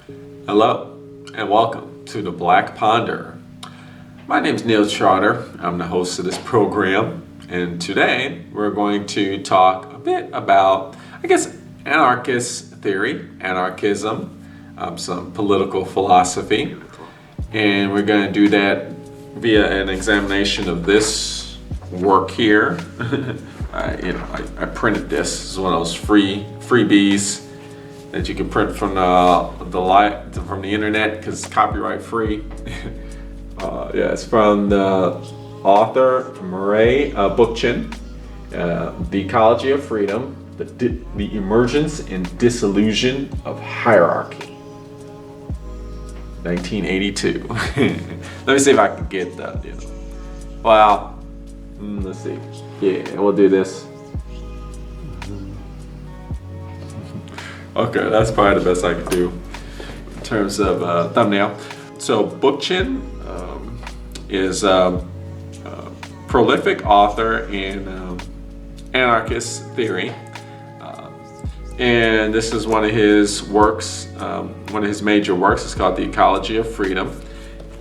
Hello and welcome to the Black Ponder. My name is Neil Charter. I'm the host of this program, and today we're going to talk a bit about, anarchist theory, anarchism, some political philosophy, and we're going to do that via an examination of this work here. I printed this. This is one of those freebies that you can print from the internet because it's copyright free. It's from the author Murray Bookchin, The Ecology of Freedom, the Emergence and Dissolution of Hierarchy, 1982. Let me see if I can get that. Let's see. Yeah, we'll do this. Okay, that's probably the best I can do in terms of thumbnail. So Bookchin is a prolific author in anarchist theory. And this is one of his works, one of his major works. It's called The Ecology of Freedom.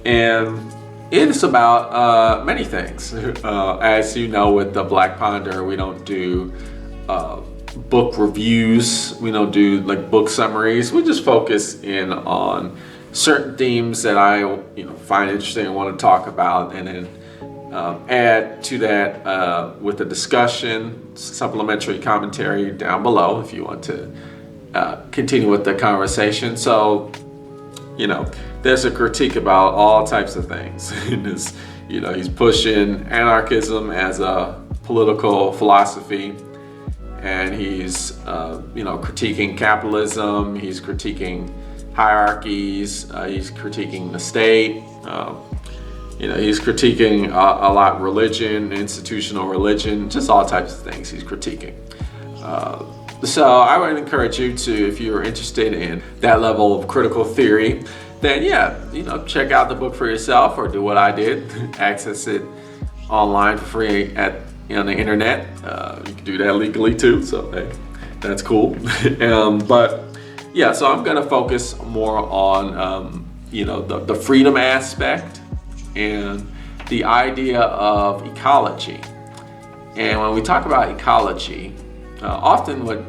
And it is about many things. As you know, with the Black Ponder, we don't do book reviews, we don't do like book summaries. We just focus in on certain themes that I find interesting and want to talk about, and then add to that with a discussion, supplementary commentary down below if you want to continue with the conversation. So there's a critique about all types of things. He's pushing anarchism as a political philosophy, and he's critiquing capitalism, he's critiquing hierarchies, he's critiquing the state, he's critiquing a lot religion, institutional religion, just all types of things he's critiquing. So I would encourage you to, if you're interested in that level of critical theory, then check out the book for yourself, or do what I did, access it online for free on the internet. You can do that legally too, so hey, that's cool. So I'm going to focus more on the freedom aspect and the idea of ecology. And when we talk about ecology, often what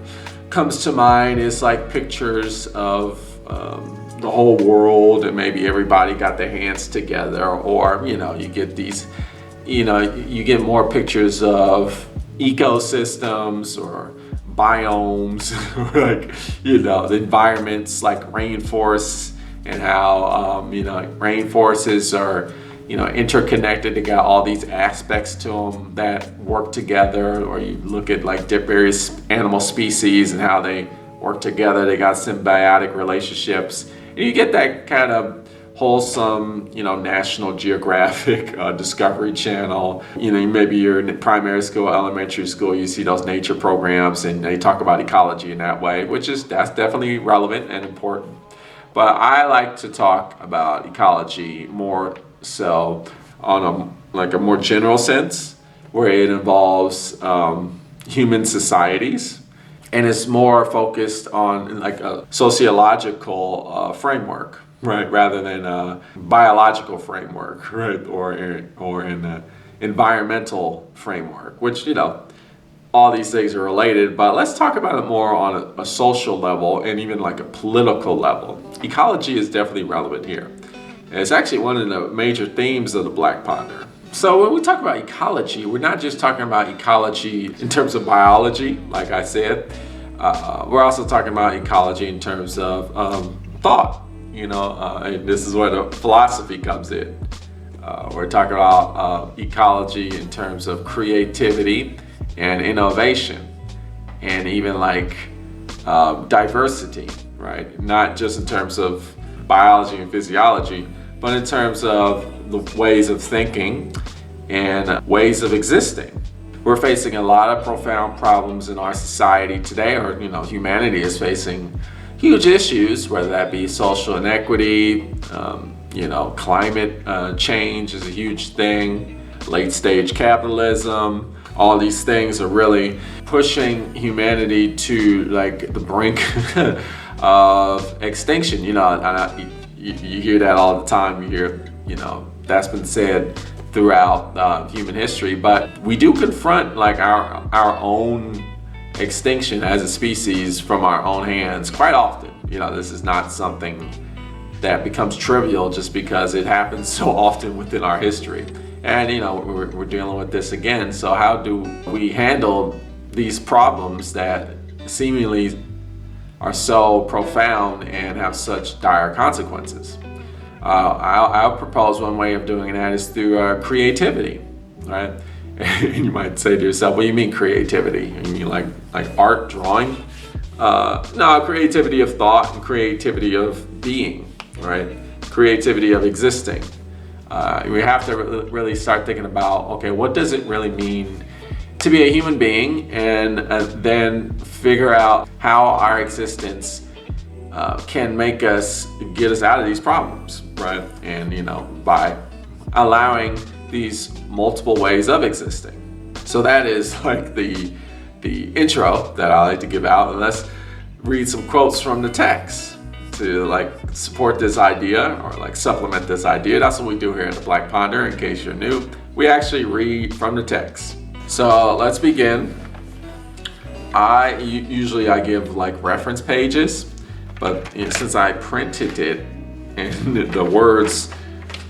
comes to mind is like pictures of the whole world, and maybe everybody got their hands together, or you get these, you get more pictures of ecosystems or biomes, like the environments like rainforests, and how rainforests are interconnected. They got all these aspects to them that work together. Or you look at like various animal species and how they work together. They got symbiotic relationships, and you get that kind of wholesome, National Geographic, Discovery Channel. Maybe you're in primary school, elementary school, you see those nature programs, and they talk about ecology in that way, that's definitely relevant and important. But I like to talk about ecology more so on a more general sense, where it involves human societies, and it's more focused on like a sociological framework. Right, rather than a biological framework, right, or an environmental framework, which all these things are related. But let's talk about it more on a social level and even like a political level. Ecology is definitely relevant here. And it's actually one of the major themes of the Black Ponder. So when we talk about ecology, we're not just talking about ecology in terms of biology, like I said. We're also talking about ecology in terms of thought. And this is where the philosophy comes in. We're talking about ecology in terms of creativity and innovation, and even like diversity, right? Not just in terms of biology and physiology, but in terms of the ways of thinking and ways of existing. We're facing a lot of profound problems in our society today, or humanity is facing huge issues, whether that be social inequity, climate change is a huge thing, late stage capitalism. All these things are really pushing humanity to like the brink of extinction. You hear that all the time. You hear, that's been said throughout human history. But we do confront like our own extinction as a species from our own hands quite often. This is not something that becomes trivial just because it happens so often within our history. And we're dealing with this again. So how do we handle these problems that seemingly are so profound and have such dire consequences? I'll propose one way of doing that is through creativity, right? And you might say to yourself, what do you mean creativity? You mean like art, drawing? No, creativity of thought and creativity of being, right? Creativity of existing. We have to really start thinking about, okay, what does it really mean to be a human being, and then figure out how our existence can make us, get us out of these problems, right? And by allowing these multiple ways of existing. So that is like the intro that I like to give out, and let's read some quotes from the text to like support this idea or like supplement this idea. That's what we do here in the Black Ponder. In case you're new, we actually read from the text. So let's begin. I usually give like reference pages, but since I printed it and the words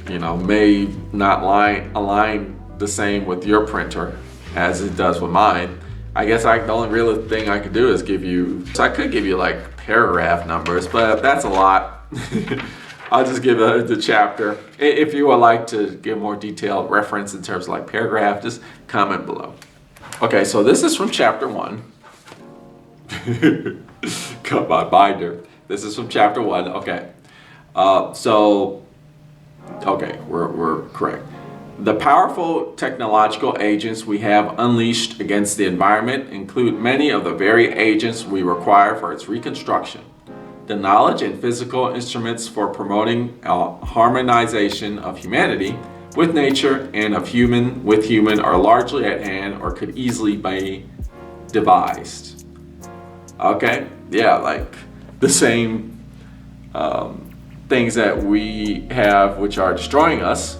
may not align the same with your printer as it does with mine, I guess the only real thing I could do is I could give you like paragraph numbers, but that's a lot. I'll just give the chapter. If you would like to give more detailed reference in terms of like paragraph, just comment below. Okay, so this is from chapter 1. Cut my binder. This is from chapter 1. Okay. We're correct. The powerful technological agents we have unleashed against the environment include many of the very agents we require for its reconstruction. The knowledge and physical instruments for promoting a harmonization of humanity with nature and of human with human are largely at hand or could easily be devised. Okay, yeah, like the same things that we have which are destroying us,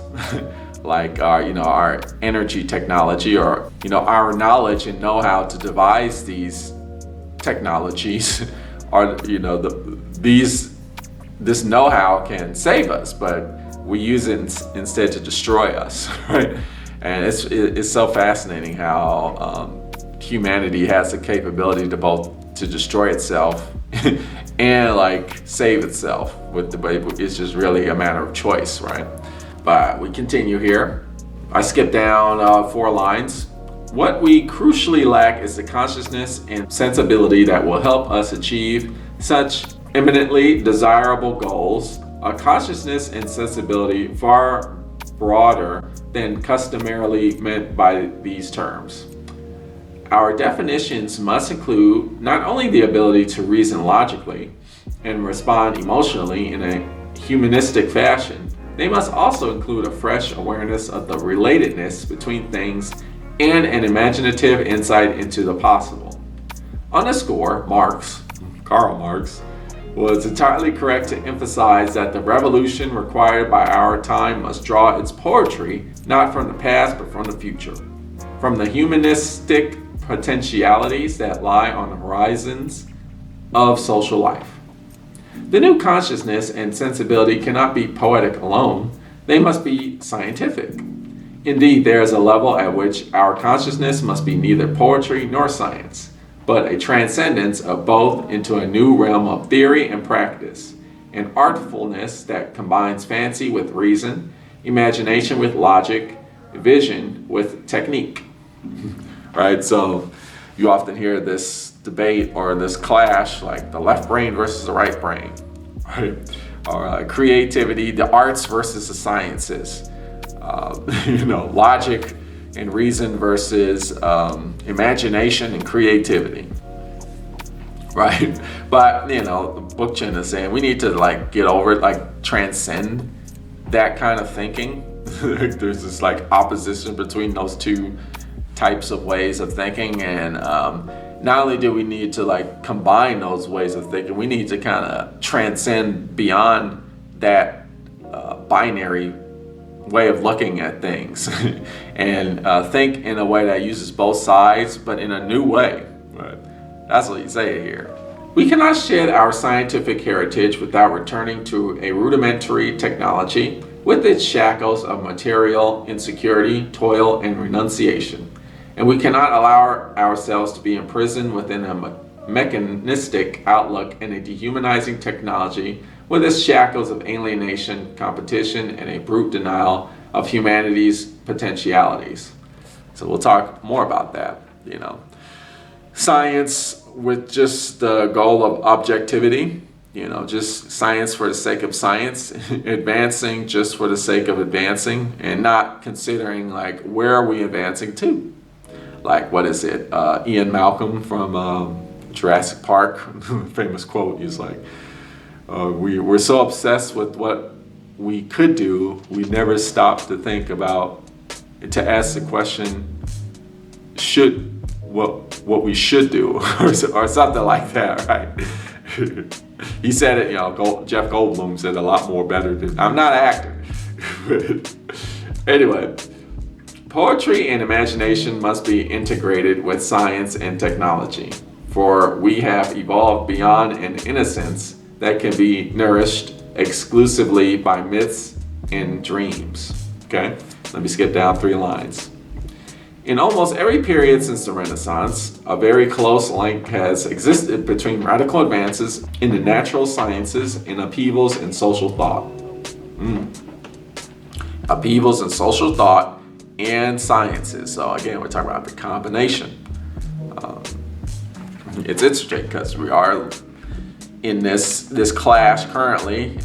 like our energy technology, or our knowledge and know-how to devise these technologies, are this know-how can save us, but we use it instead to destroy us, right? And it's so fascinating how humanity has the capability to both to destroy itself and like save itself with the way. It's just really a matter of choice, right? But we continue here. I skip down 4 lines. What we crucially lack is the consciousness and sensibility that will help us achieve such eminently desirable goals, a consciousness and sensibility far broader than customarily meant by these terms. Our definitions must include not only the ability to reason logically and respond emotionally in a humanistic fashion, they must also include a fresh awareness of the relatedness between things and an imaginative insight into the possible. On this score, Karl Marx, was entirely correct to emphasize that the revolution required by our time must draw its poetry not from the past but from the future, from the humanistic potentialities that lie on the horizons of social life. The new consciousness and sensibility cannot be poetic alone, they must be scientific. Indeed, there is a level at which our consciousness must be neither poetry nor science, but a transcendence of both into a new realm of theory and practice, an artfulness that combines fancy with reason, imagination with logic, vision with technique. Right? So you often hear this debate or this clash, like the left brain versus the right brain, right? Or creativity, the arts versus the sciences, logic and reason versus imagination and creativity, right? But Bookchin is saying we need to get over it, transcend that kind of thinking. There's this opposition between those two types of ways of thinking, and not only do we need to like combine those ways of thinking, we need to kind of transcend beyond that binary way of looking at things and think in a way that uses both sides, but in a new way. Right? That's what you say here. We cannot shed our scientific heritage without returning to a rudimentary technology with its shackles of material insecurity, toil, and renunciation. And we cannot allow ourselves to be imprisoned within a mechanistic outlook and a dehumanizing technology with its shackles of alienation, competition, and a brute denial of humanity's potentialities. So we'll talk more about that, Science with just the goal of objectivity, just science for the sake of science, advancing just for the sake of advancing, and not considering like, where are we advancing to? Like, what is it? Ian Malcolm from Jurassic Park, famous quote, he's like, we're so obsessed with what we could do, we never stop to think about, to ask the question, what we should do, or something like that, right? He said it, Jeff Goldblum said a lot more better than, I'm not an actor. Anyway, poetry and imagination must be integrated with science and technology, for we have evolved beyond an innocence that can be nourished exclusively by myths and dreams. Okay, let me skip down 3 lines. In almost every period since the Renaissance, a very close link has existed between radical advances in the natural sciences and upheavals in social thought. Upheavals in social thought and sciences. So again, we're talking about the combination. It's interesting because we are in this clash currently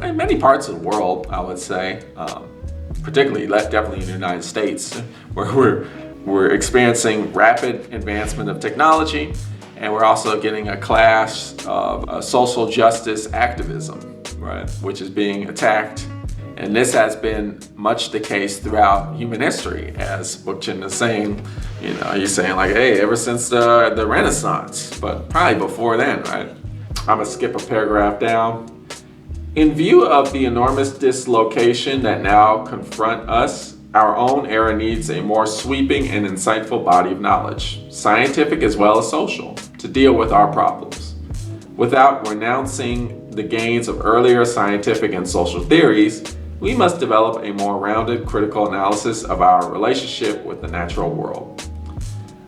in many parts of the world, I would say. Particularly, definitely in the United States, where we're experiencing rapid advancement of technology, and we're also getting a clash of social justice activism, right, which is being attacked. And this has been much the case throughout human history, as Bookchin is saying. He's saying like, hey, ever since the Renaissance, but probably before then, right? I'm gonna skip a paragraph down. In view of the enormous dislocation that now confront us, our own era needs a more sweeping and insightful body of knowledge, scientific as well as social, to deal with our problems. Without renouncing the gains of earlier scientific and social theories, we must develop a more rounded critical analysis of our relationship with the natural world.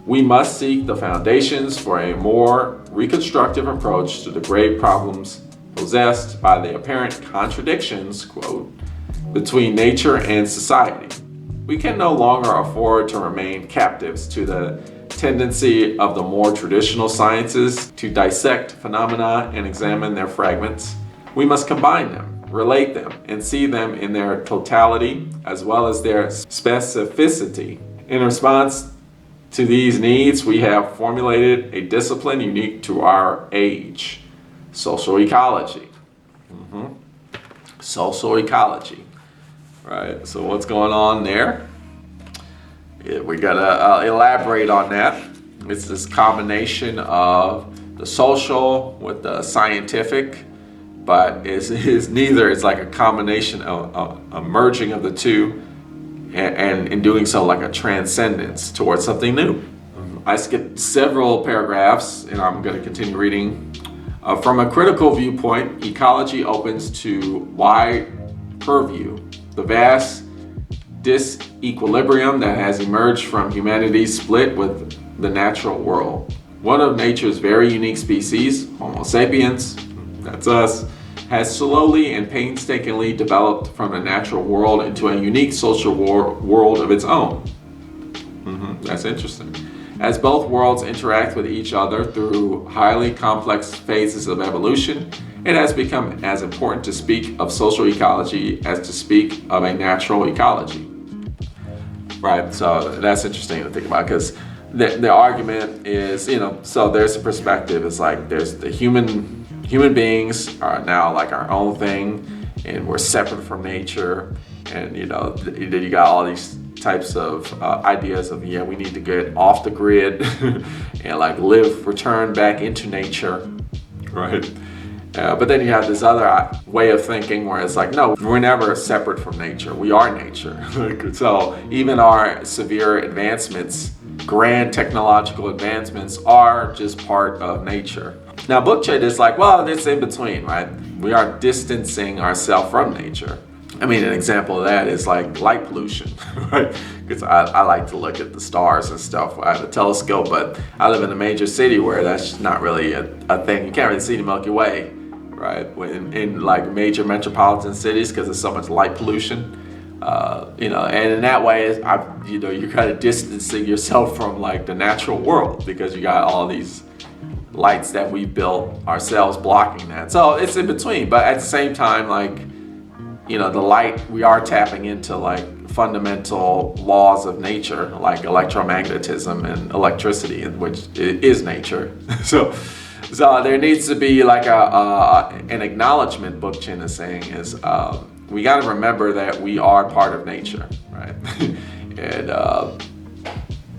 We must seek the foundations for a more reconstructive approach to the grave problems possessed by the apparent contradictions, quote, between nature and society. We can no longer afford to remain captives to the tendency of the more traditional sciences to dissect phenomena and examine their fragments. We must combine them, relate them, and see them in their totality as well as their specificity. In response to these needs, we have formulated a discipline unique to our age. Social ecology. Social ecology. Right, so what's going on there? We gotta elaborate on that. It's this combination of the social with the scientific, but it's neither. It's like a combination of a merging of the two, and in doing so, like a transcendence towards something new. I skipped several paragraphs, and I'm going to continue reading. From a critical viewpoint, ecology opens to wide purview the vast disequilibrium that has emerged from humanity's split with the natural world. One of nature's very unique species, Homo sapiens, that's us, has slowly and painstakingly developed from the natural world into a unique social world of its own. That's interesting. As both worlds interact with each other through highly complex phases of evolution, it has become as important to speak of social ecology as to speak of a natural ecology. Right, so that's interesting to think about, because the argument is, so there's a perspective. It's like there's the human beings are now like our own thing, and we're separate from nature, and then you got all these types of ideas of, yeah, we need to get off the grid and like return back into nature, right? But then you have this other way of thinking where it's like, no, we're never separate from nature. We are nature. So even our severe advancements, grand technological advancements, are just part of nature. Now, Bookchin is like, well, it's in between, right? We are distancing ourselves from nature. I mean, an example of that is like light pollution, right? Because I like to look at the stars and stuff. I have a telescope, but I live in a major city where that's not really a thing. You can't really see the Milky Way, right? In like major metropolitan cities, because there's so much light pollution. And in that way, you're kind of distancing yourself from like the natural world, because you got all these lights that we built ourselves blocking that. So it's in between, but at the same time, like, the light, we are tapping into like fundamental laws of nature, like electromagnetism and electricity, which is nature. So there needs to be like an acknowledgement, Bookchin is saying, is we got to remember that we are part of nature, right? And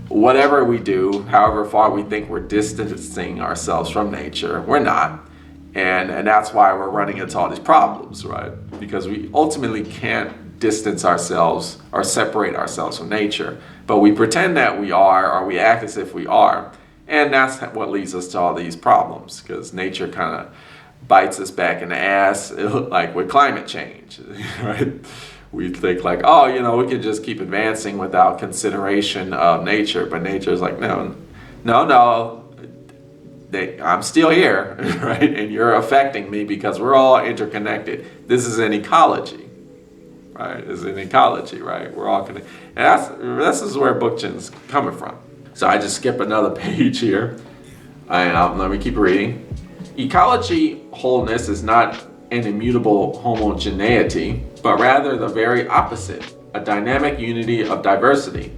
whatever we do, however far we think we're distancing ourselves from nature, we're not. And that's why we're running into all these problems, right? Because we ultimately can't distance ourselves or separate ourselves from nature, but we pretend that we are, or we act as if we are. And that's what leads us to all these problems, because nature kind of bites us back in the ass, like with climate change, right? We think like, we can just keep advancing without consideration of nature, but nature's like, no. I'm still here, right? And you're affecting me because we're all interconnected. This is an ecology, right? It's an ecology, right? We're all connected. And this is where Bookchin's coming from. So I just skip another page here. And let me keep reading. Ecology wholeness is not an immutable homogeneity, but rather the very opposite, a dynamic unity of diversity.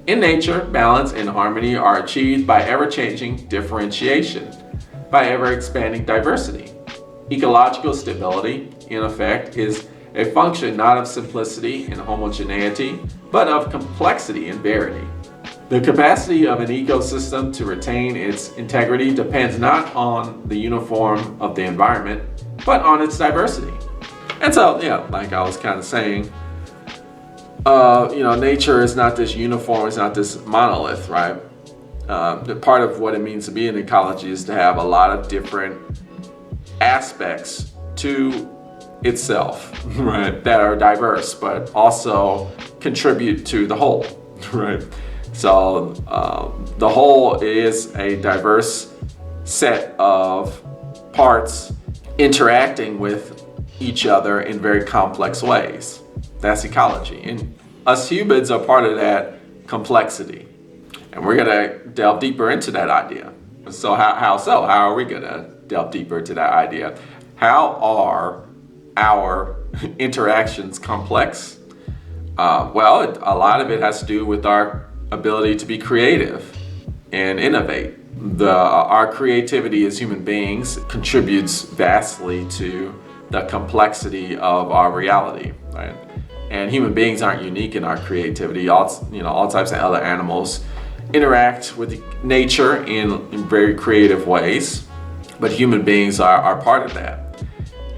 In nature, balance and harmony are achieved by ever-changing differentiation, by ever-expanding diversity. Ecological stability, in effect, is a function not of simplicity and homogeneity, but of complexity and variety. The capacity of an ecosystem to retain its integrity depends not on the uniform of the environment, but on its diversity. And so, like I was kind of saying, nature is not this uniform, it's not this monolith, right? Part of what it means to be an ecology is to have a lot of different aspects to itself, right, that are diverse, but also contribute to the whole, right? So the whole is a diverse set of parts interacting with each other in very complex ways. That's ecology. And us humans are part of that complexity. And we're going to delve deeper into that idea. So how are we going to delve deeper into that idea? How are our interactions complex? A lot of it has to do with our ability to be creative and innovate. Our creativity as human beings contributes vastly to the complexity of our reality, right? And human beings aren't unique in our creativity. All types of other animals interact with nature in very creative ways, but human beings are part of that.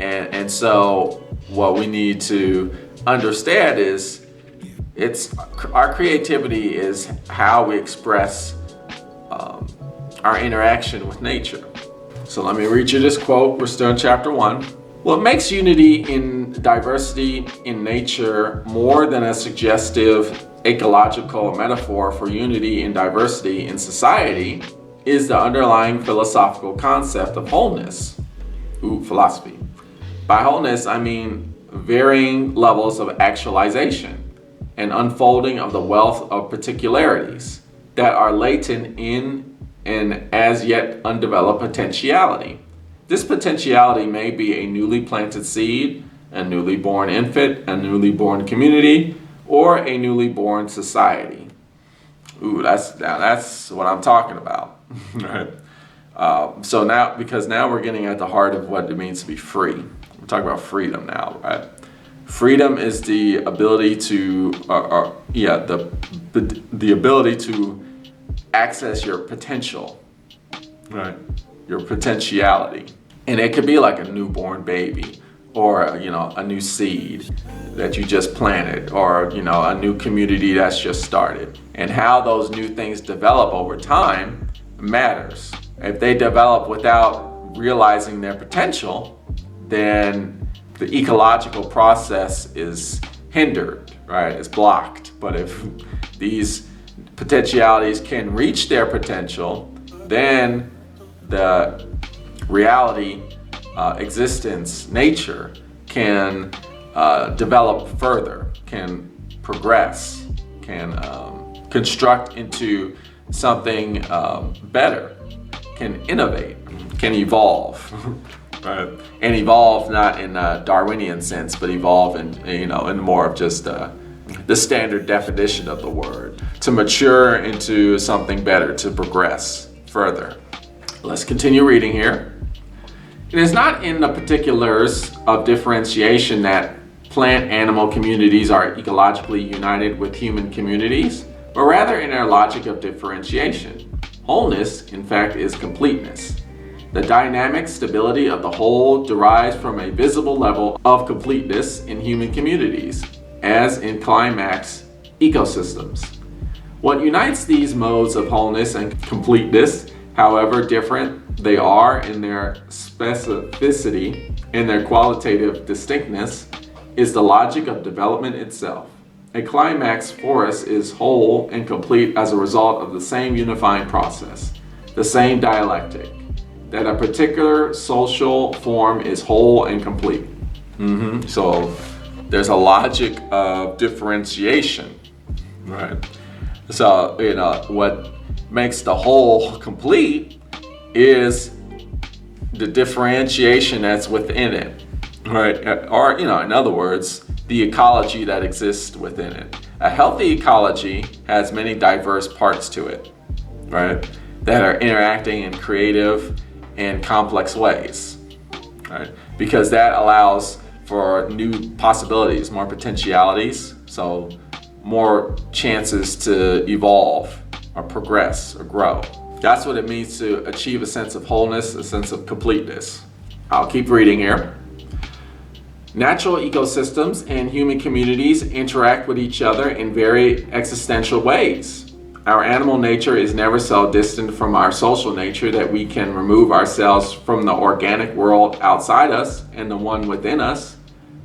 And so what we need to understand is our creativity is how we express our interaction with nature. So let me read you this quote. We're still in chapter 1. What makes unity in diversity in nature more than a suggestive ecological metaphor for unity in diversity in society is the underlying philosophical concept of wholeness. Philosophy. By wholeness, I mean varying levels of actualization and unfolding of the wealth of particularities that are latent in an as yet undeveloped potentiality. This potentiality may be a newly planted seed, a newly born infant, a newly born community, or a newly born society. That's what I'm talking about, right? So now we're getting at the heart of what it means to be free. We're talking about freedom now, right? Freedom is the ability to, the ability to access your potential, right? Your potentiality. And it could be like a newborn baby, or a new seed that you just planted, or a new community that's just started. And how those new things develop over time matters. If they develop without realizing their potential, then the ecological process is hindered, right? It's blocked. But if these potentialities can reach their potential, then the reality, existence, nature can develop further, can progress, can construct into something better, can innovate, can evolve. Right. And evolve not in a Darwinian sense, but evolve in more of just the standard definition of the word, to mature into something better, to progress further. Let's continue reading here. It is not in the particulars of differentiation that plant-animal communities are ecologically united with human communities, but rather in their logic of differentiation. Wholeness, in fact, is completeness. The dynamic stability of the whole derives from a visible level of completeness in human communities, as in climax ecosystems. What unites these modes of wholeness and completeness, however different they are in their specificity and their qualitative distinctness, is the logic of development itself. A climax forest is whole and complete as a result of the same unifying process, the same dialectic, that a particular social form is whole and complete. So there's a logic of differentiation, right? So, what makes the whole complete is the differentiation that's within it, right? Or, in other words, the ecology that exists within it. A healthy ecology has many diverse parts to it, right? That are interacting in creative and complex ways, right? Because that allows for new possibilities, more potentialities, so more chances to evolve or progress or grow. That's what it means to achieve a sense of wholeness, a sense of completeness. I'll keep reading here. Natural ecosystems and human communities interact with each other in very existential ways. Our animal nature is never so distant from our social nature that we can remove ourselves from the organic world outside us and the one within us.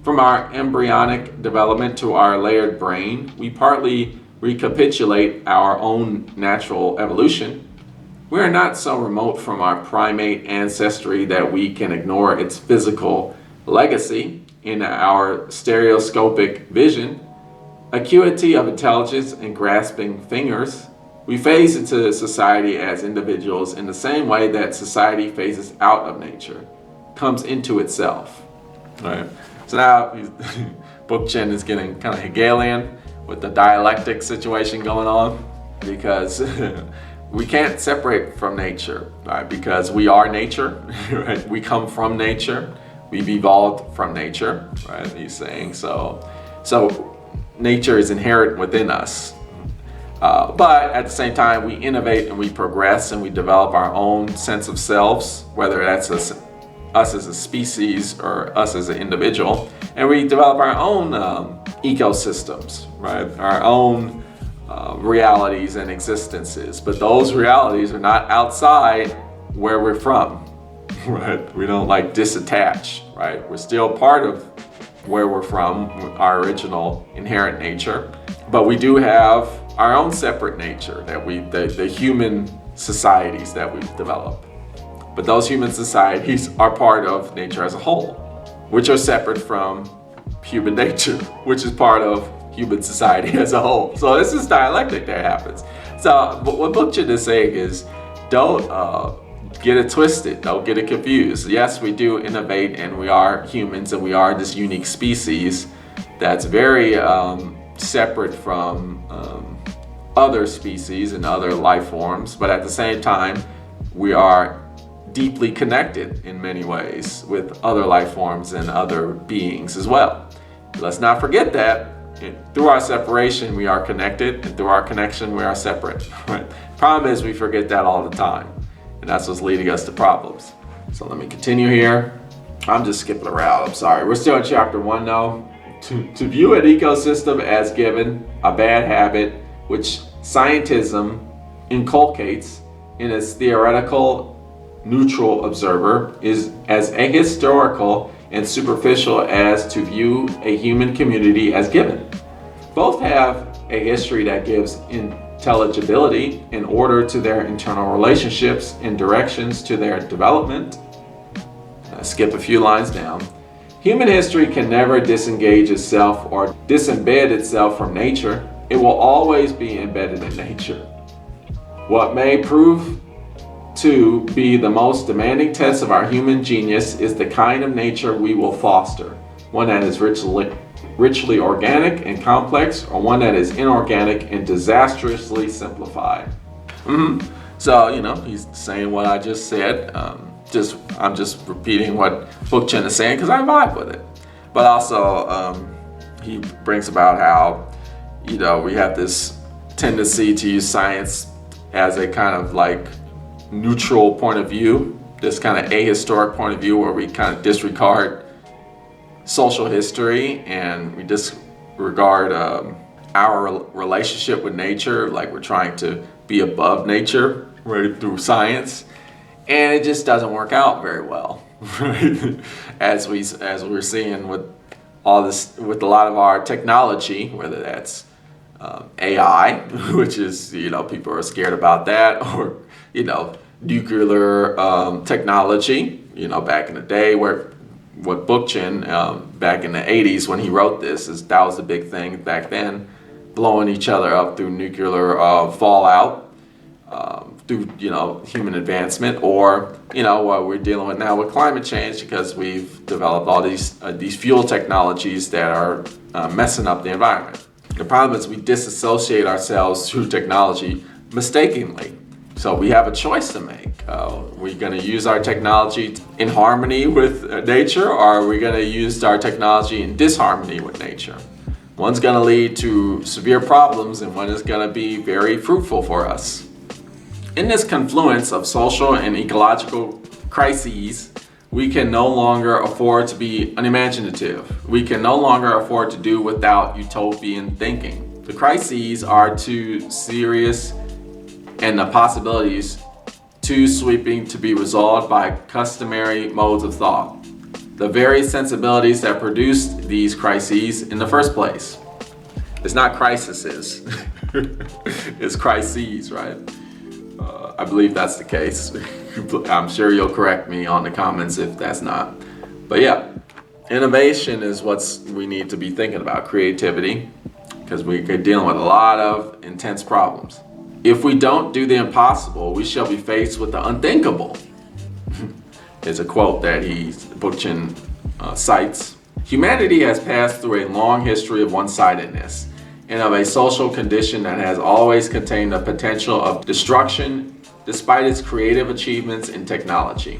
From our embryonic development to our layered brain, we partly recapitulate our own natural evolution. We are not so remote from our primate ancestry that we can ignore its physical legacy in our stereoscopic vision, acuity of intelligence and grasping fingers. We phase into society as individuals in the same way that society phases out of nature, comes into itself. Right. So now Bookchin is getting kind of Hegelian with the dialectic situation going on, because we can't separate from nature, right? Because we are nature, right? We come from nature. We've evolved from nature, right? He's saying so nature is inherent within us. But at the same time, we innovate and we progress and we develop our own sense of selves, whether that's us as a species or us as an individual. And we develop our own ecosystems, right? Our own realities and existences. But those realities are not outside where we're from, right? We don't disattach, right? We're still part of where we're from, our original inherent nature. But we do have our own separate nature that the human societies that we've developed. But those human societies are part of nature as a whole, which are separate from human nature, which is part of human society as a whole. So this is dialectic that happens. So but what Bookchin is saying is, don't get it twisted, don't get it confused. Yes, we do innovate and we are humans and we are this unique species that's very separate from other species and other life forms, but at the same time, we are deeply connected in many ways with other life forms and other beings as well. Let's not forget that through our separation, we are connected, and through our connection, we are separate. Right? Problem is, we forget that all the time, and that's what's leading us to problems. So let me continue here. I'm just skipping around, I'm sorry. We're still in chapter 1 now. To view an ecosystem as given, a bad habit, which scientism inculcates in its theoretical neutral observer, is as ahistorical and superficial as to view a human community as given. Both have a history that gives intelligibility and order to their internal relationships and directions to their development. Skip a few lines down. Human history can never disengage itself or disembed itself from nature. It will always be embedded in nature. What may prove to be the most demanding test of our human genius is the kind of nature we will foster, one that is richly organic and complex, or one that is inorganic and disastrously simplified. So, he's saying what I just said. I'm just repeating what Bookchin is saying because I vibe with it. But also, he brings about how, we have this tendency to use science as a kind of like neutral point of view, this kind of ahistoric point of view where we kind of disregard social history and we disregard our relationship with nature, like we're trying to be above nature right through science. And it just doesn't work out very well, right? As we're seeing with all this, with a lot of our technology, whether that's AI, which is, people are scared about that, or, nuclear technology, back in the day where what Bookchin, back in the 80s when he wrote this, that was a big thing back then, blowing each other up through nuclear fallout. Through human advancement, or what we're dealing with now with climate change, because we've developed all these fuel technologies that are messing up the environment. The problem is we disassociate ourselves through technology mistakenly. So we have a choice to make. We're going to use our technology in harmony with nature, or are we going to use our technology in disharmony with nature? One's going to lead to severe problems, and one is going to be very fruitful for us. In this confluence of social and ecological crises, we can no longer afford to be unimaginative. We can no longer afford to do without utopian thinking. The crises are too serious and the possibilities too sweeping to be resolved by customary modes of thought. The very sensibilities that produced these crises in the first place. It's not crises, it's crises, right? I believe that's the case. I'm sure you'll correct me on the comments if that's not. But yeah, innovation is what we need to be thinking about, creativity, because we're dealing with a lot of intense problems. If we don't do the impossible, we shall be faced with the unthinkable. It's a quote that Bookchin cites. Humanity has passed through a long history of one-sidedness and of a social condition that has always contained the potential of destruction despite its creative achievements in technology.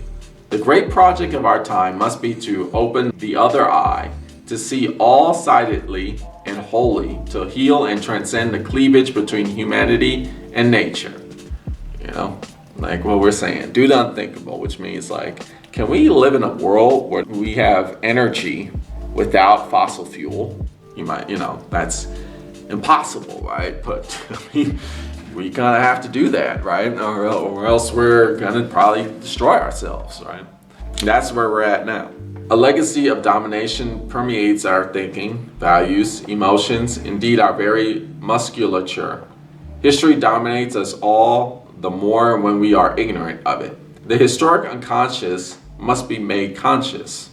The great project of our time must be to open the other eye, to see all-sidedly and wholly, to heal and transcend the cleavage between humanity and nature. Like what we're saying, do the unthinkable, which means like, can we live in a world where we have energy without fossil fuel? That's impossible, right? But we kind of have to do that, right? Or else we're gonna probably destroy ourselves, right? That's where we're at now. A legacy of domination permeates our thinking, values, emotions, indeed our very musculature. History dominates us all the more when we are ignorant of it. The historic unconscious must be made conscious.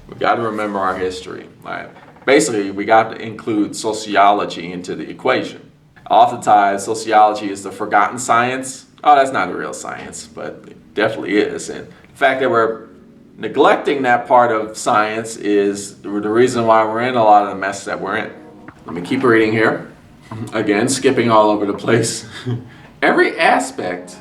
We got to remember our history, right? Basically, we got to include sociology into the equation. Oftentimes, sociology is the forgotten science. Oh, that's not a real science, but it definitely is. And the fact that we're neglecting that part of science is the reason why we're in a lot of the mess that we're in. Let me keep reading here. Again, skipping all over the place. Every aspect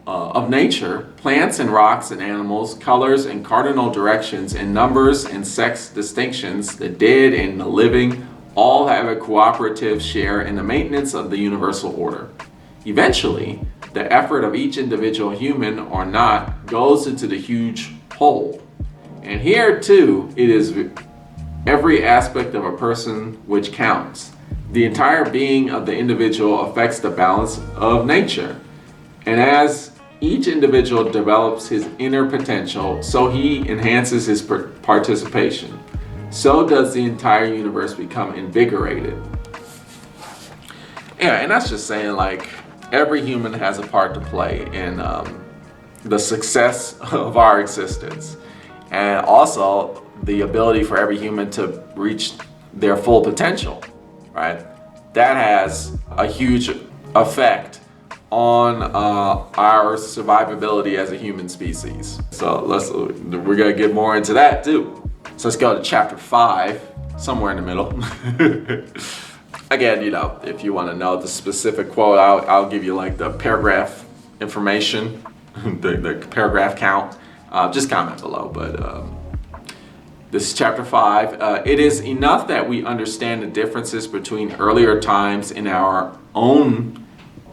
of nature, plants and rocks and animals, colors and cardinal directions and numbers and sex distinctions, the dead and the living, all have a cooperative share in the maintenance of the universal order. Eventually, the effort of each individual, human or not, goes into the huge whole. And here too, it is every aspect of a person which counts. The entire being of the individual affects the balance of nature. And as each individual develops his inner potential, so he enhances his participation. So does the entire universe become invigorated. Yeah, and that's just saying like every human has a part to play in the success of our existence. And also the ability for every human to reach their full potential, right? That has a huge effect on our survivability as a human species. So we're gonna get more into that too. So let's go to chapter 5, somewhere in the middle. Again, if you want to know the specific quote, I'll give you like the paragraph information, the paragraph count. Just comment below. But this is chapter 5. It is enough that we understand the differences between earlier times in our own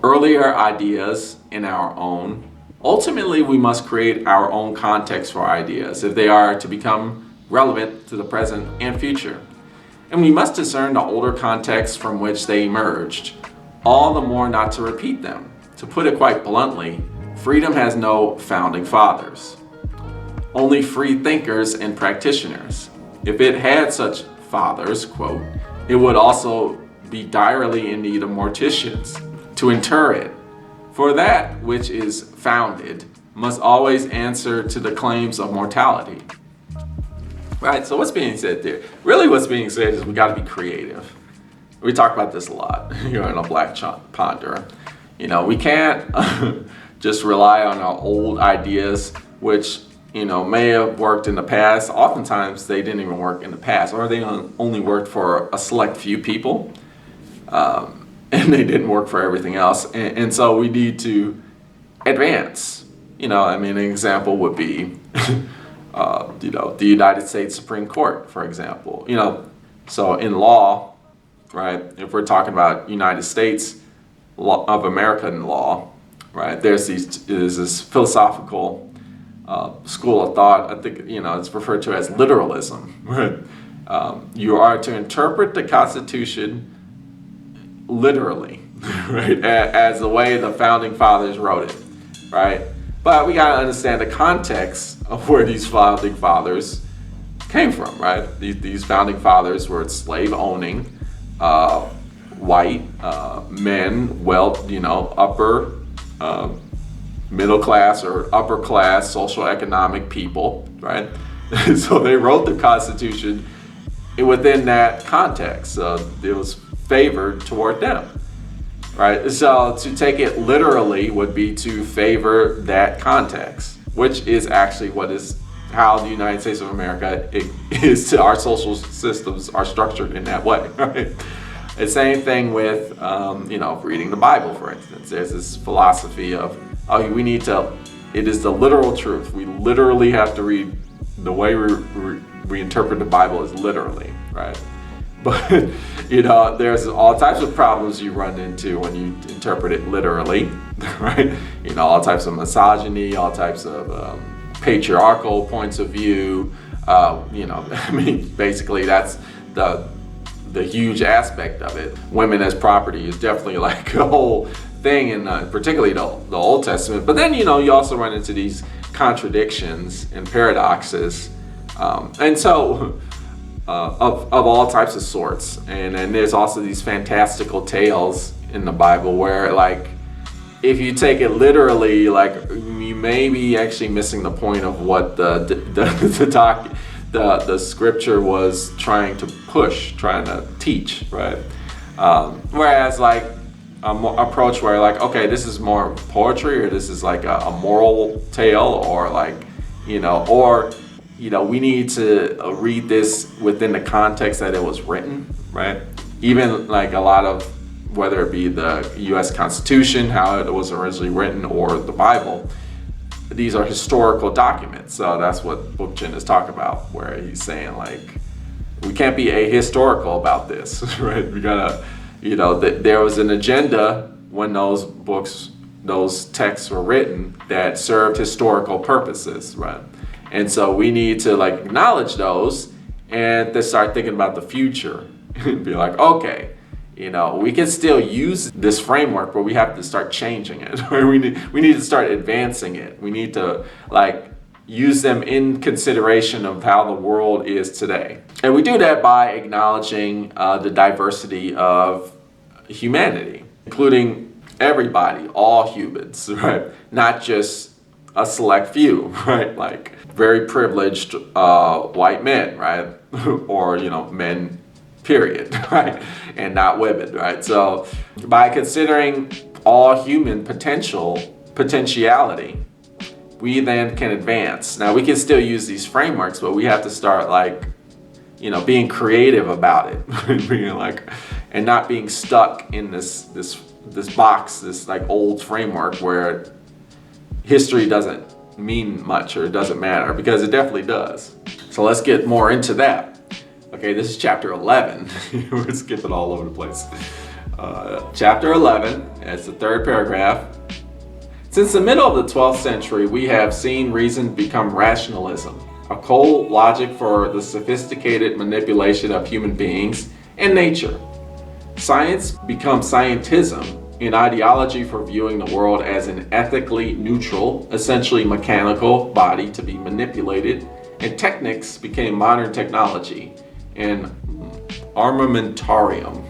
earlier ideas in our own. Ultimately, we must create our own context for ideas if they are to become relevant to the present and future. And we must discern the older contexts from which they emerged, all the more not to repeat them. To put it quite bluntly, freedom has no founding fathers, only free thinkers and practitioners. If it had such fathers, quote, it would also be direly in need of morticians to inter it. For that which is founded must always answer to the claims of mortality. Right, so what's being said there? Really what's being said is we gotta be creative. We talk about this a lot here in a Black Ponder. We can't just rely on our old ideas, which may have worked in the past. Oftentimes they didn't even work in the past, or they only worked for a select few people. And they didn't work for everything else. And so we need to advance. An example would be, the United States Supreme Court, for example. So in law, right, if we're talking about United States law, of American law, right, there's this philosophical school of thought. I think, it's referred to as literalism, right? You are to interpret the Constitution literally, right, as the way the founding fathers wrote it, right? But we gotta understand the context of where these founding fathers came from, right? These founding fathers were slave-owning, white men, upper middle class or upper class social economic people, right? So they wrote the Constitution within that context. It was favored toward them, right? So to take it literally would be to favor that context, which is actually how the United States of America is to our social systems are structured in that way, right? The same thing with, reading the Bible, for instance. There's this philosophy of, it is the literal truth. We literally have to read, the way we interpret the Bible is literally, right? But, there's all types of problems you run into when you interpret it literally, right? All types of misogyny, all types of patriarchal points of view. Basically that's the huge aspect of it. Women as property is definitely like a whole thing in particularly the Old Testament. But then, you also run into these contradictions and paradoxes. And so, of all types of sorts. And then there's also these fantastical tales in the Bible where, like, if you take it literally, like, you may be actually missing the point of what the scripture was trying to teach, right? Whereas, like, approach where, like, okay, this is more poetry, or this is like a moral tale, or like, we need to read this within the context that it was written, right? Even like a lot of whether it be the US Constitution, how it was originally written, or the Bible. These are historical documents. So that's what Bookchin is talking about, where he's saying, like, we can't be ahistorical about this, right? We gotta, there was an agenda when those texts were written that served historical purposes, right? And so we need to acknowledge those and to start thinking about the future and be like, okay, we can still use this framework, but we have to start changing it. Right? We need to start advancing it. We need to use them in consideration of how the world is today. And we do that by acknowledging the diversity of humanity, including everybody, all humans, right? Not just a select few, right? Like very privileged white men, right? Or, men, period, right? And not women, right? So by considering all human potentiality, we then can advance. Now we can still use these frameworks, but we have to start being creative about it, and not being stuck in this box, this old framework where history doesn't mean much or it doesn't matter, because it definitely does. So let's get more into that. Okay, this is chapter 11. We're skipping all over the place. Chapter 11, it's the third paragraph. Since the middle of the 12th century, we have seen reason become rationalism, a cold logic for the sophisticated manipulation of human beings and nature. Science becomes scientism, an ideology for viewing the world as an ethically neutral, essentially mechanical body to be manipulated, and technics became modern technology, an armamentarium,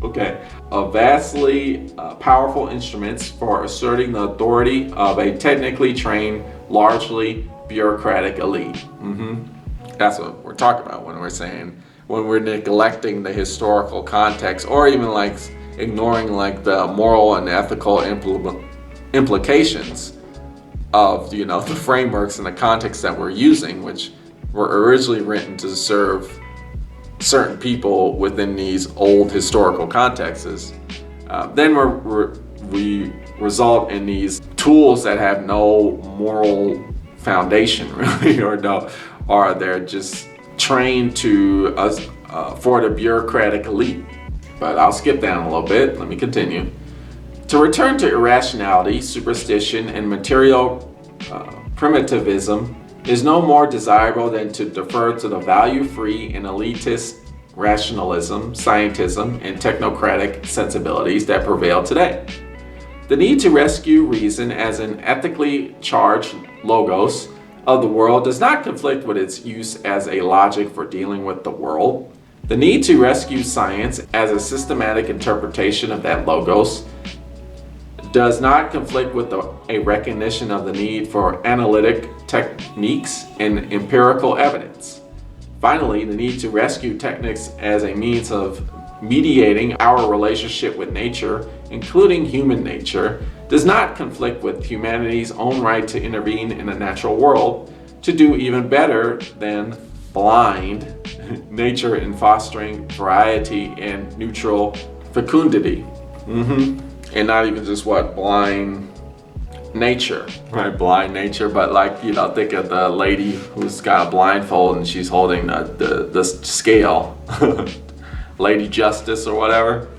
okay, of vastly powerful instruments for asserting the authority of a technically trained, largely bureaucratic elite. That's what we're talking about when we're neglecting the historical context, or even ignoring the moral and ethical implications of the frameworks and the context that we're using, which were originally written to serve certain people within these old historical contexts. Then we result in these tools that have no moral foundation, really, or they're just trained to for the bureaucratic elite. But I'll skip down a little bit. Let me continue. To return to irrationality, superstition, and material primitivism is no more desirable than to defer to the value-free and elitist rationalism, scientism, and technocratic sensibilities that prevail today. The need to rescue reason as an ethically charged logos of the world does not conflict with its use as a logic for dealing with the world. The need to rescue science as a systematic interpretation of that logos does not conflict with a recognition of the need for analytic techniques and empirical evidence. Finally, the need to rescue techniques as a means of mediating our relationship with nature, including human nature, does not conflict with humanity's own right to intervene in the natural world to do even better than blind nature in fostering variety and neutral fecundity. And not even just blind nature, right? Blind nature, but think of the lady who's got a blindfold and she's holding the scale, Lady Justice or whatever.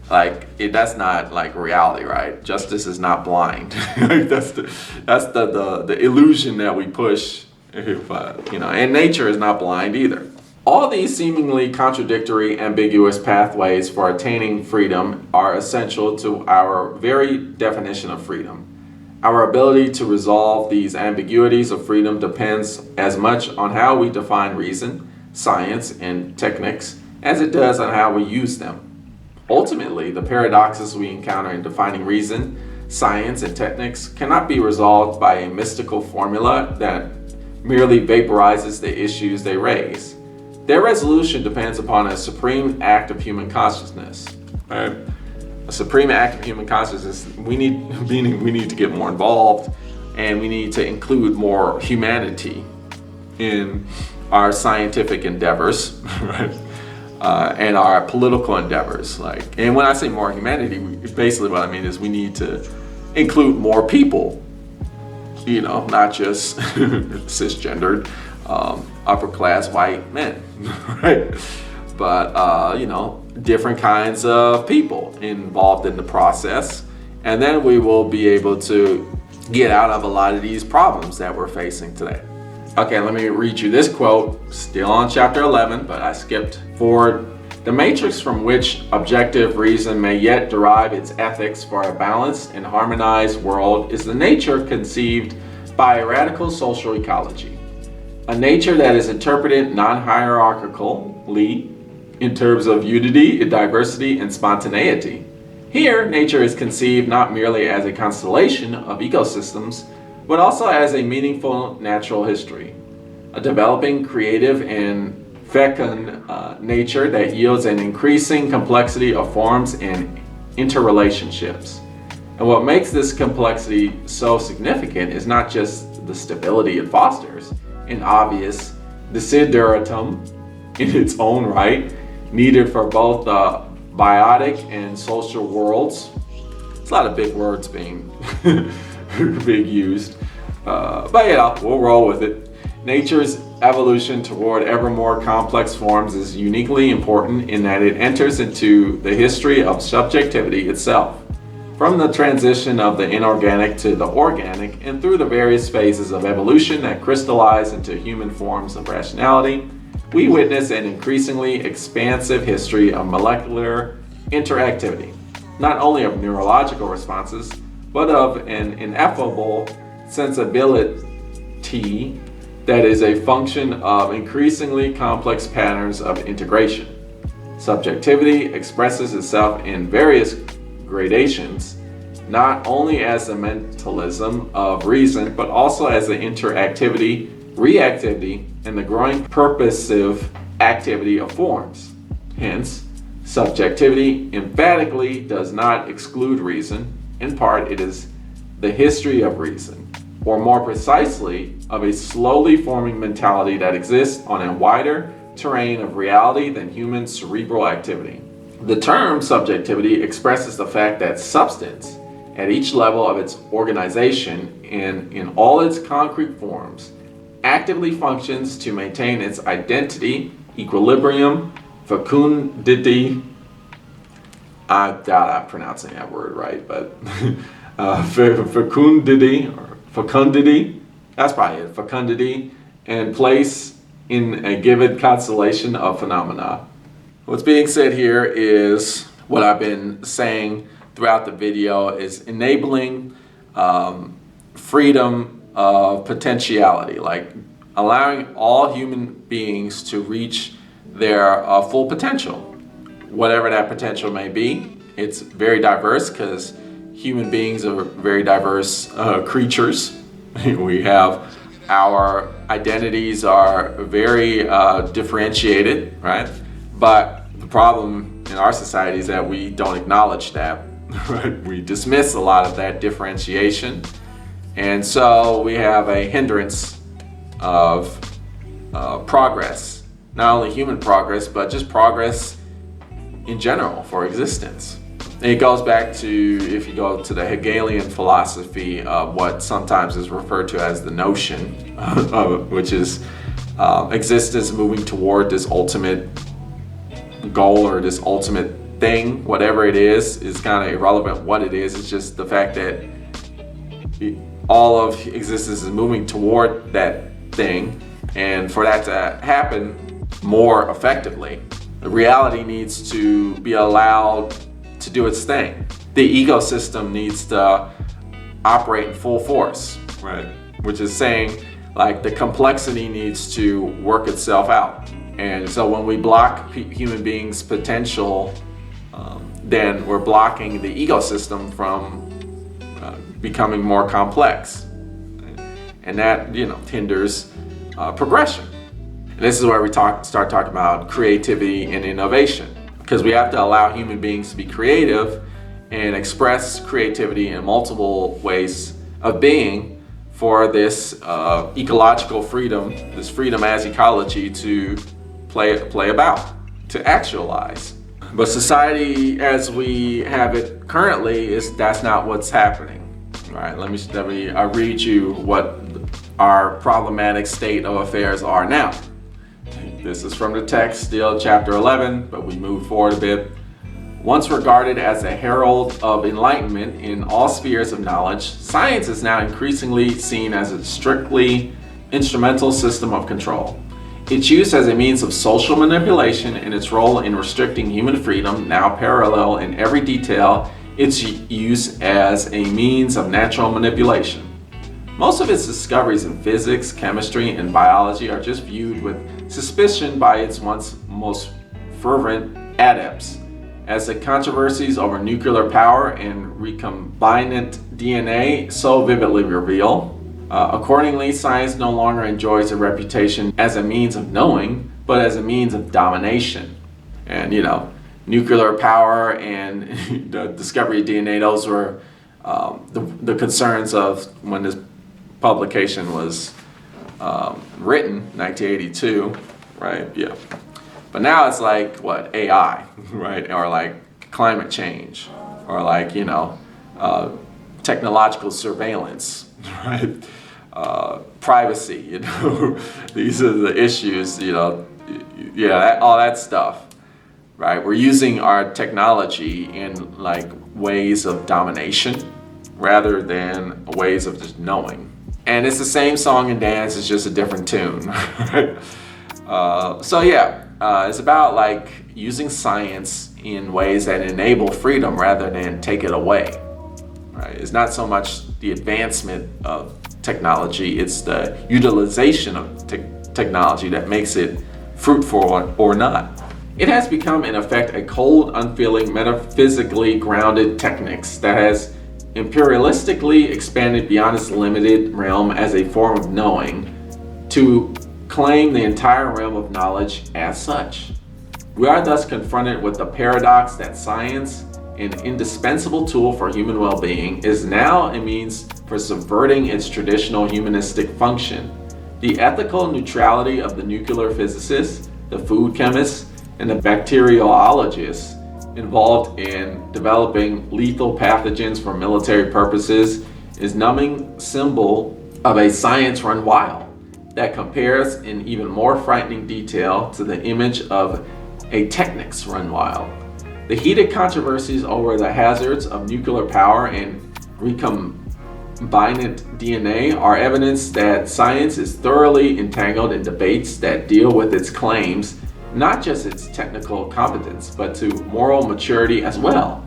That's not reality, right? Justice is not blind. That's the illusion that we push, and nature is not blind either. All these seemingly contradictory, ambiguous pathways for attaining freedom are essential to our very definition of freedom. Our ability to resolve these ambiguities of freedom depends as much on how we define reason, science, and techniques as it does on how we use them. Ultimately, the paradoxes we encounter in defining reason, science, and techniques cannot be resolved by a mystical formula that merely vaporizes the issues they raise. Their resolution depends upon a supreme act of human consciousness. Right? A supreme act of human consciousness. We need to get more involved, and we need to include more humanity in our scientific endeavors. Right? and our political endeavors. And when I say more humanity, basically what I mean is we need to include more people, not just cisgendered, upper class white men, right? But, different kinds of people involved in the process. And then we will be able to get out of a lot of these problems that we're facing today. Okay, let me read you this quote, still on chapter 11, but I skipped forward. The matrix from which objective reason may yet derive its ethics for a balanced and harmonized world is the nature conceived by a radical social ecology. A nature that is interpreted non-hierarchically in terms of unity, diversity, and spontaneity. Here, nature is conceived not merely as a constellation of ecosystems, but also as a meaningful natural history, a developing, creative, and fecund nature that yields an increasing complexity of forms and interrelationships. And what makes this complexity so significant is not just the stability it fosters, an obvious desideratum in its own right, needed for both the biotic and social worlds. It's a lot of big words being used, but we'll roll with it. Nature's evolution toward ever more complex forms is uniquely important in that it enters into the history of subjectivity itself. From the transition of the inorganic to the organic, and through the various phases of evolution that crystallize into human forms of rationality, we witness an increasingly expansive history of molecular interactivity, not only of neurological responses, but of an ineffable sensibility that is a function of increasingly complex patterns of integration. Subjectivity expresses itself in various gradations, not only as the mentalism of reason, but also as the interactivity, reactivity, and the growing purposive activity of forms. Hence, subjectivity emphatically does not exclude reason. In part, it is the history of reason, or more precisely, of a slowly forming mentality that exists on a wider terrain of reality than human cerebral activity. The term subjectivity expresses the fact that substance, at each level of its organization and in all its concrete forms, actively functions to maintain its identity, equilibrium, fecundity. I doubt I'm pronouncing that word right, but fecundity, that's probably it, fecundity, and place in a given constellation of phenomena. What's being said here is what I've been saying throughout the video is enabling freedom of potentiality, like allowing all human beings to reach their full potential, whatever that potential may be. It's very diverse because human beings are very diverse creatures. We have our identities are very differentiated, right? But the problem in our society is that we don't acknowledge that, right? We dismiss a lot of that differentiation. And so we have a hindrance of progress, not only human progress, but just progress in general for existence. And it goes back to, if you go to the Hegelian philosophy of what sometimes is referred to as the notion, which is existence moving toward this ultimate goal or this ultimate thing, whatever it is kind of irrelevant what it is. It's just the fact that all of existence is moving toward that thing, and for that to happen more effectively, the reality needs to be allowed to do its thing. The ecosystem needs to operate in full force, right? Which is saying, like, the complexity needs to work itself out. And so when we block human beings' potential, then we're blocking the ecosystem from becoming more complex. And that, hinders progression. And this is where we start talking about creativity and innovation, because we have to allow human beings to be creative and express creativity in multiple ways of being for this ecological freedom, this freedom as ecology to play about. to actualize. But society as we have it currently that's not what's happening. All right, let me read you what our problematic state of affairs are now. This is from the text, still chapter 11, but we move forward a bit. Once regarded as a herald of enlightenment in all spheres of knowledge, science is now increasingly seen as a strictly instrumental system of control. Its use as a means of social manipulation and its role in restricting human freedom now parallel in every detail its use as a means of natural manipulation. Most of its discoveries in physics, chemistry, and biology are just viewed with suspicion by its once most fervent adepts, as the controversies over nuclear power and recombinant DNA so vividly reveal. Accordingly, science no longer enjoys a reputation as a means of knowing, but as a means of domination. And nuclear power and the discovery of DNA, those were the concerns of when this publication was written, 1982, right? Yeah. But now it's like, what, AI, right? Or like climate change, or like, technological surveillance, right? Privacy, these are the issues, all that stuff, right? We're using our technology in like ways of domination rather than ways of just knowing. And it's the same song and dance, it's just a different tune, right? It's about like using science in ways that enable freedom rather than take it away, right? It's not so much the advancement of technology, it's the utilization of technology that makes it fruitful or not. It has become, in effect, a cold, unfeeling, metaphysically grounded techniques that has imperialistically expanded beyond its limited realm as a form of knowing to claim the entire realm of knowledge as such. We are thus confronted with the paradox that science, an indispensable tool for human well-being, is now a means for subverting its traditional humanistic function. The ethical neutrality of the nuclear physicists, the food chemists, and the bacteriologists involved in developing lethal pathogens for military purposes is numbing symbol of a science run wild that compares in even more frightening detail to the image of a technics run wild. The heated controversies over the hazards of nuclear power and recombinant DNA are evidence that science is thoroughly entangled in debates that deal with its claims, not just its technical competence, but to moral maturity as well.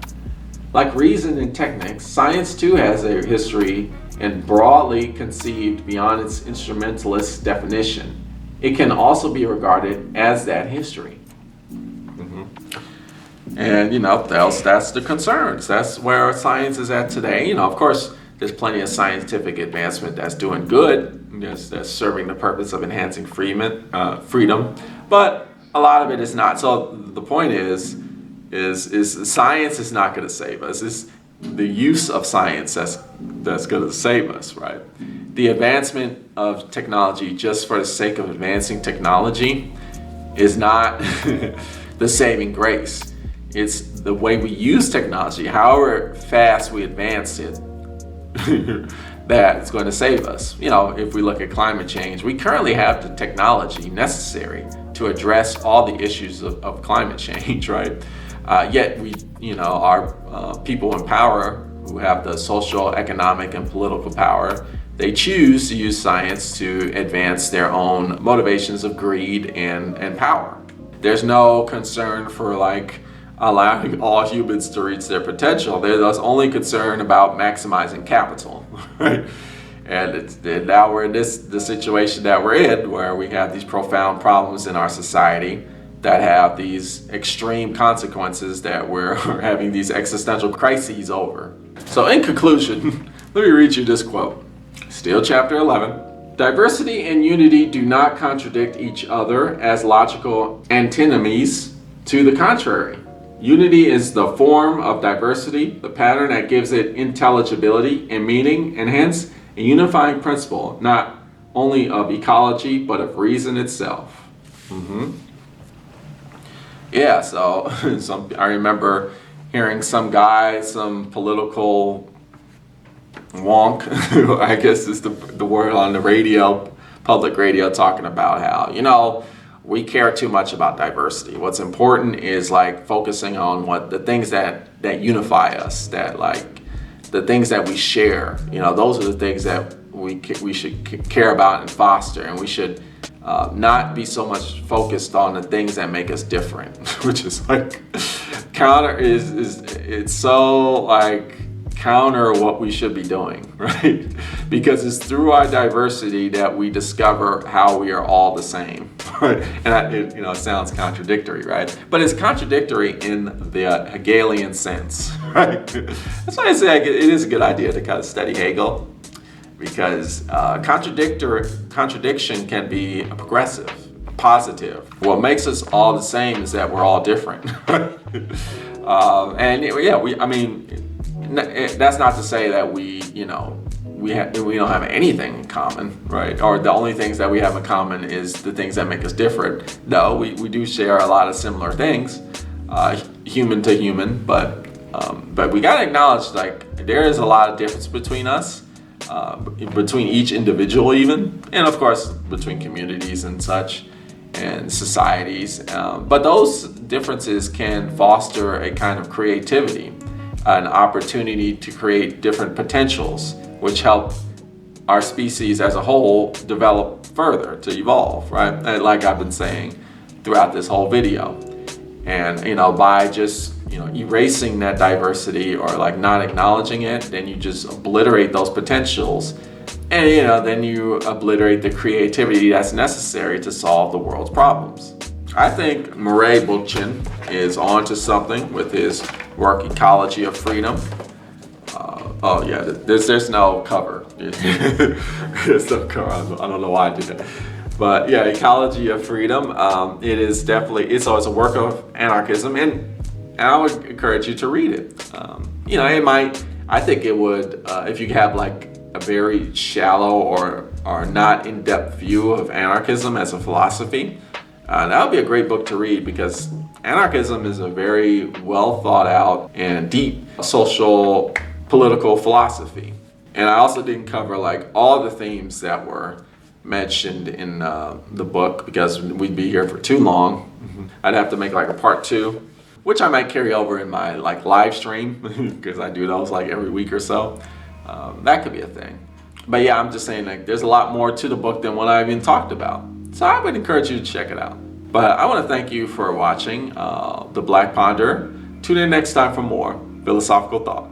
Like reason and techniques, science too has a history and broadly conceived beyond its instrumentalist definition. It can also be regarded as that history. And that's the concerns. That's where science is at today. Of course, there's plenty of scientific advancement that's doing good, that's serving the purpose of enhancing freedom, but a lot of it is not. So the point is science is not going to save us. It's the use of science that's going to save us, right? The advancement of technology just for the sake of advancing technology is not the saving grace. It's the way we use technology, however fast we advance it, that is going to save us. If we look at climate change, we currently have the technology necessary to address all the issues of climate change, right? Yet we, our people in power who have the social, economic, and political power, they choose to use science to advance their own motivations of greed and power. There's no concern for allowing all humans to reach their potential. They're thus only concerned about maximizing capital, right? And now we're in the situation that we're in, where we have these profound problems in our society that have these extreme consequences that we're having these existential crises over. So in conclusion, let me read you this quote. Still chapter 11. Diversity and unity do not contradict each other as logical antinomies. To the contrary, unity is the form of diversity, the pattern that gives it intelligibility and meaning, and hence a unifying principle, not only of ecology, but of reason itself. Yeah, so I remember hearing some guy, some political wonk, I guess is the word on the radio, public radio, talking about how, we care too much about diversity. What's important is like focusing on what the things that unify us, that like the things that we share. Those are the things that we should care about and foster, and we should not be so much focused on the things that make us different, which is like it's so like counter what we should be doing, right? Because it's through our diversity that we discover how we are all the same, right? And it sounds contradictory, right? But it's contradictory in the Hegelian sense, right? That's why I say it is a good idea to kind of study Hegel, because contradiction can be progressive, positive. What makes us all the same is that we're all different, right? That's not to say that we don't have anything in common, right? Or the only things that we have in common is the things that make us different. No, we do share a lot of similar things, human to human, but we gotta acknowledge like there is a lot of difference between us, between each individual even, and of course between communities and such, and societies. But those differences can foster a kind of creativity, an opportunity to create different potentials, which help our species as a whole develop further, to evolve, right? And like I've been saying throughout this whole video. And by just erasing that diversity or like not acknowledging it, then you just obliterate those potentials, and then you obliterate the creativity that's necessary to solve the world's problems. I think Murray Bookchin is onto something with his work Ecology of Freedom. There's no cover. There's no cover. I don't know why I did that. But yeah, Ecology of Freedom. It is definitely it's a work of anarchism, and I would encourage you to read it. I think it would if you have like a very shallow or not in-depth view of anarchism as a philosophy. That would be a great book to read, because anarchism is a very well thought out and deep social political philosophy. And I also didn't cover like all the themes that were mentioned in the book, because we'd be here for too long. I'd have to make like a part 2, which I might carry over in my like live stream, because I do those like every week or so. That could be a thing. But yeah, I'm just saying like there's a lot more to the book than what I even talked about. So I would encourage you to check it out. But I want to thank you for watching The Black Ponder. Tune in next time for more philosophical thought.